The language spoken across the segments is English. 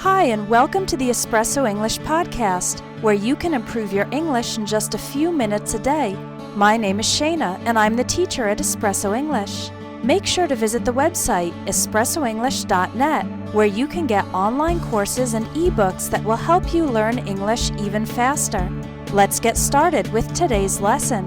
Hi, and welcome to the Espresso English podcast, where you can improve your English in just a few minutes a day. My name is Shayna, and I'm the teacher at Espresso English. Make sure to visit the website espressoenglish.net, where you can get online courses and ebooks that will help you learn English even faster. Let's get started with today's lesson.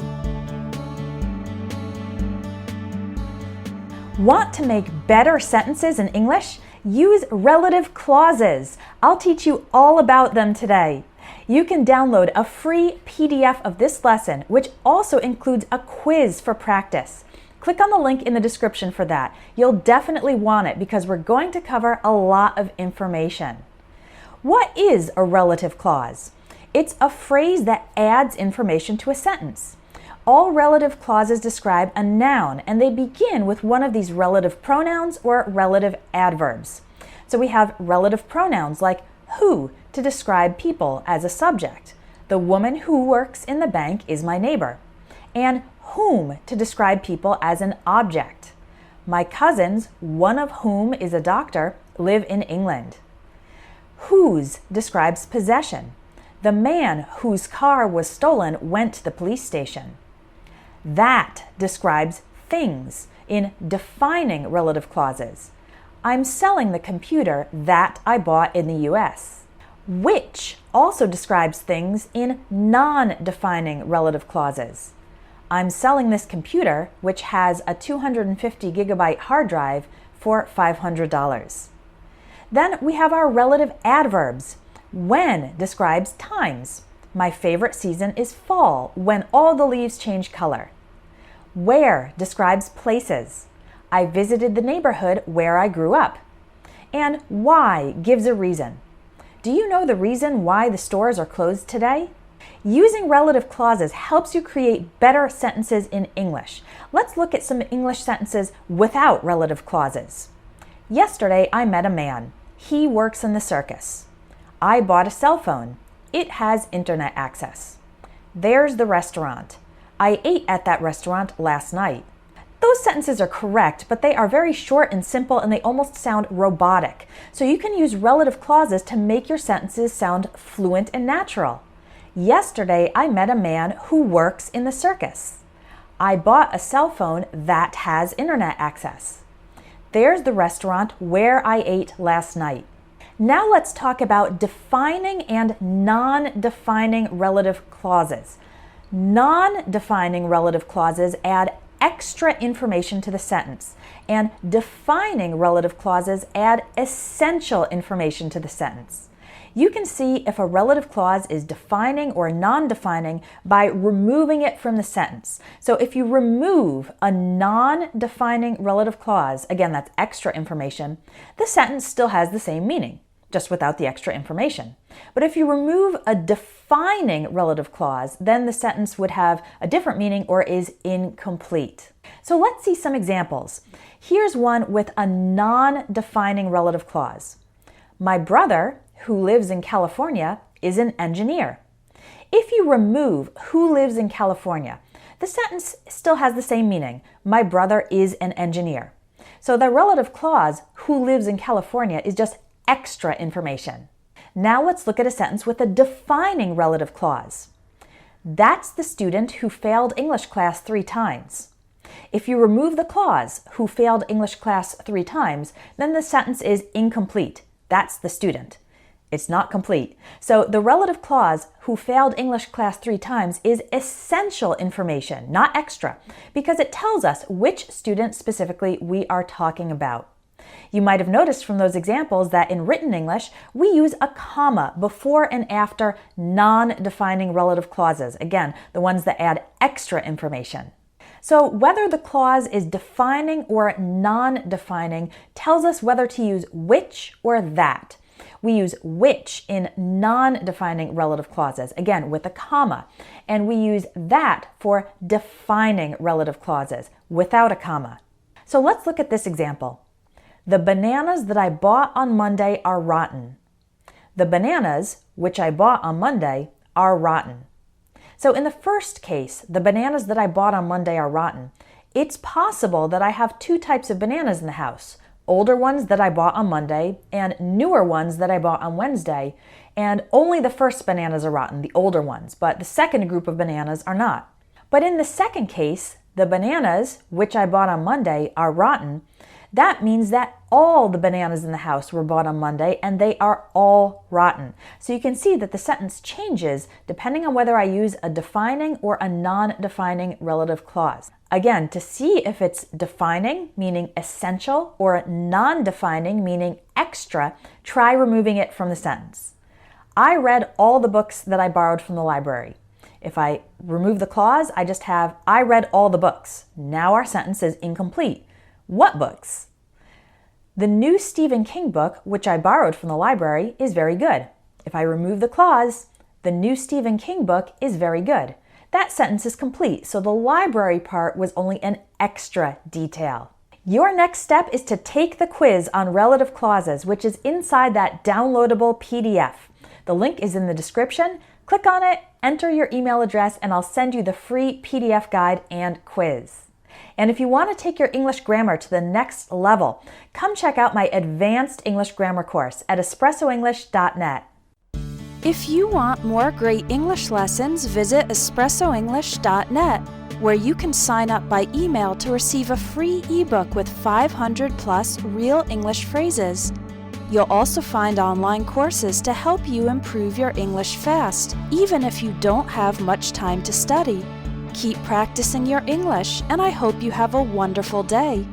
Want to make better sentences in English? Use relative clauses. I'll teach you all about them today. You can download a free PDF of this lesson, which also includes a quiz for practice. Click on the link in the description for that. You'll definitely want it because we're going to cover a lot of information. What is a relative clause? It's a phrase that adds information to a sentence. All relative clauses describe a noun, and they begin with one of these relative pronouns or relative adverbs. So we have relative pronouns like who to describe people as a subject. The woman who works in the bank is my neighbor. And whom to describe people as an object. My cousins, one of whom is a doctor, live in England. Whose describes possession. The man whose car was stolen went to the police station. That describes things in defining relative clauses. I'm selling the computer that I bought in the US. Which also describes things in non-defining relative clauses. I'm selling this computer, which has a 250 gigabyte hard drive, for $500. Then we have our relative adverbs. When describes times. My favorite season is fall, when all the leaves change color. Where describes places. I visited the neighborhood where I grew up. And why gives a reason. Do you know the reason why the stores are closed today? Using relative clauses helps you create better sentences in English. Let's look at some English sentences without relative clauses. Yesterday, I met a man. He works in the circus. I bought a cell phone. It has internet access. There's the restaurant. I ate at that restaurant last night. Those sentences are correct, but they are very short and simple, and they almost sound robotic. So you can use relative clauses to make your sentences sound fluent and natural. Yesterday, I met a man who works in the circus. I bought a cell phone that has internet access. There's the restaurant where I ate last night. Now let's talk about defining and non-defining relative clauses. Non-defining relative clauses add extra information to the sentence, and defining relative clauses add essential information to the sentence. You can see if a relative clause is defining or non-defining by removing it from the sentence. So if you remove a non-defining relative clause, again, that's extra information, the sentence still has the same meaning, just without the extra information. But if you remove a defining relative clause, then the sentence would have a different meaning or is incomplete. So let's see some examples. Here's one with a non-defining relative clause. My brother, who lives in California, is an engineer. If you remove who lives in California, the sentence still has the same meaning. My brother is an engineer. So the relative clause, who lives in California, is just extra information. Now let's look at a sentence with a defining relative clause. That's the student who failed English class 3 times. If you remove the clause, who failed English class 3 times, then the sentence is incomplete. That's the student. It's not complete. So the relative clause, who failed English class 3 times, is essential information, not extra, because it tells us which student specifically we are talking about. You might have noticed from those examples that in written English, we use a comma before and after non-defining relative clauses. Again, the ones that add extra information. So whether the clause is defining or non-defining tells us whether to use which or that. We use which in non-defining relative clauses, again with a comma, and we use that for defining relative clauses without a comma. So let's look at this example. The bananas that I bought on Monday are rotten. The bananas, which I bought on Monday, are rotten. So in the first case, the bananas that I bought on Monday are rotten. It's possible that I have 2 types of bananas in the house, older ones that I bought on Monday and newer ones that I bought on Wednesday, and only the first bananas are rotten, the older ones, but the second group of bananas are not. But in the second case, the bananas, which I bought on Monday, are rotten. That means that all the bananas in the house were bought on Monday and they are all rotten. So you can see that the sentence changes depending on whether I use a defining or a non-defining relative clause. Again, to see if it's defining, meaning essential, or non-defining, meaning extra, try removing it from the sentence. I read all the books that I borrowed from the library. If I remove the clause, I just have, I read all the books. Now our sentence is incomplete. What books? The new Stephen King book, which I borrowed from the library, is very good. If I remove the clause, the new Stephen King book is very good. That sentence is complete, so the library part was only an extra detail. Your next step is to take the quiz on relative clauses, which is inside that downloadable PDF. The link is in the description. Click on it, enter your email address, and I'll send you the free PDF guide and quiz. And if you want to take your English grammar to the next level, come check out my advanced English grammar course at espressoenglish.net. If you want more great English lessons, visit espressoenglish.net, where you can sign up by email to receive a free ebook with 500 plus real English phrases. You'll also find online courses to help you improve your English fast, even if you don't have much time to study. Keep practicing your English, and I hope you have a wonderful day.